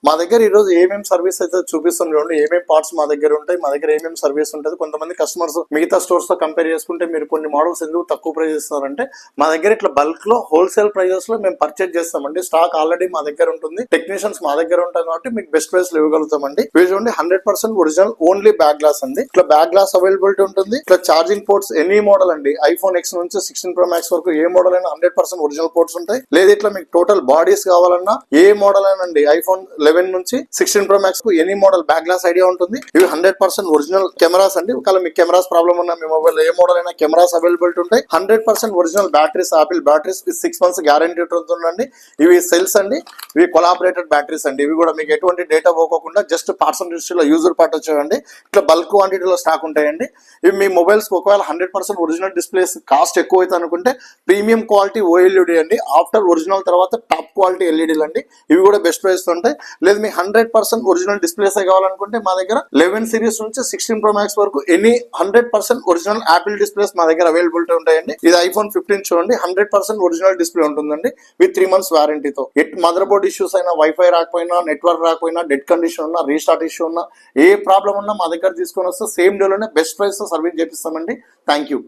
మా దగ్గర ఈ రోజు ఏమేమి సర్వీస్ అయితే చూపిస్తాం చూడండి, ఏమేమి పార్ట్స్ మా దగ్గర ఉంటాయి, మా దగ్గర ఏమేమి సర్వీస్ ఉంటుంది. కొంతమంది కస్టమర్స్ మిగతా స్టోర్స్ తో కంపేర్ చేసుకుంటే మీరు కొన్ని మోడల్స్ ఎందుకు తక్కువ ప్రైస్ ఇస్తున్నారంటే, మా దగ్గర ఇట్లా బల్క్ లో హోల్సేల్ ప్రైజెస్ లో మేము పర్చేజ్ చేస్తామండి. స్టాక్ ఆల్రెడీ మా దగ్గర ఉంటుంది, టెక్నీషియన్స్ మా దగ్గర ఉంటారు కాబట్టి మీకు బెస్ట్ ప్రైస్ లో ఇవ్వగలుగుతామండి. ఇవి చూడండి 100% ఒరిజినల్ ఓన్లీ బ్యాక్ గ్లాస్ అండి. ఇట్లా బ్యాక్ గ్లాస్ అవైలబిలిటీ ఉంటుంది. ఇట్లా ఛార్జింగ్ పోర్ట్స్ ఎనీ మోడల్ అండి, ఐఫోన్ X నుంచి 16 Pro Max వరకు ఏ మోడల్ అయినా 100% ఒరిజినల్ పోర్ట్స్ ఉంటాయి. లేదా ఇట్లా మీకు టోటల్ బాడీస్ కావాలన్నా ఏ మోడల్ అయినా అండి, ఐఫోన్ 11 నుంచి 16 Pro Max కు any model back glass idea ఉంటుంది. ఇవి 100% ఒరిజినల్ కెమెరాస్ అండి. ఒకవేళ మీకు కెమెరాస్ ప్రాబ్లమ్ ఉన్నా మీ మొబైల్ ఏ మోడల్ అయినా కెమెరాస్ అవైలబిలిటీ ఉంటాయి. 100% original batteries, apple batteries 6 months guarantee ఉంటుందండి. ఇవి సెల్స్ అండి, ఇవి కొలాబరేటెడ్ బ్యాటరీస్ అండి. ఇవి కూడా మీకు ఎటువంటి డేటా పోకోకుండా జస్ట్ పార్ట్స్ అండ్ డిస్ట్రీలో యూజర్ పార్ట్ వచ్చేయండి. ఇట్లా బల్క్ క్వాంటిటీలో స్టాక్ ఉంటాయండి. ఇవి మీ మొబైల్స్ ఒకవేళ 100% ఒరిజినల్ డిస్ప్లేస్ కాస్ట్ ఎక్కువ అయితే అనుకుంటే ప్రీమియం క్వాలిటీ OLED అండి. ఆఫ్టర్ ఒరిజినల్ తర్వాత టాప్ క్వాలిటీ ఎల్ఈడీలు అండి. ఇవి కూడా బెస్ట్ ప్రైస్ ఉంటాయి. లేదు మీ 100% ఒరిజినల్ డిస్ప్లేస్ కావాలనుకుంటే మా దగ్గర 11 సిరీస్ నుంచి 16 Pro Max వరకు ఎనీ 100% ఒరిజినల్ యాపిల్ డిస్ప్లేస్ మా దగ్గర అవైలబిలిటీ ఉంటాయండి. ఇది ఐఫోన్ 15 చూడండి, 100% ఒరిజినల్ డిస్ప్లే ఉంటుందండి విత్ 3 months వారంటీతో. మదర్ బోర్డ్ ఇష్యూస్ అయినా, వైఫై రాకపోయినా, నెట్వర్క్ రాకపోయినా, డెడ్ కండిషన్ ఉన్నా, రీస్టార్ట్ ఇష్యూ ఉన్నా, ఏ ప్రాబ్లం ఉన్నా మా దగ్గర తీసుకొని వస్తే సేమ్ డేలోనే బెస్ట్ ప్రైస్ తో సర్వీస్ చేపిస్తామండి. Thank you.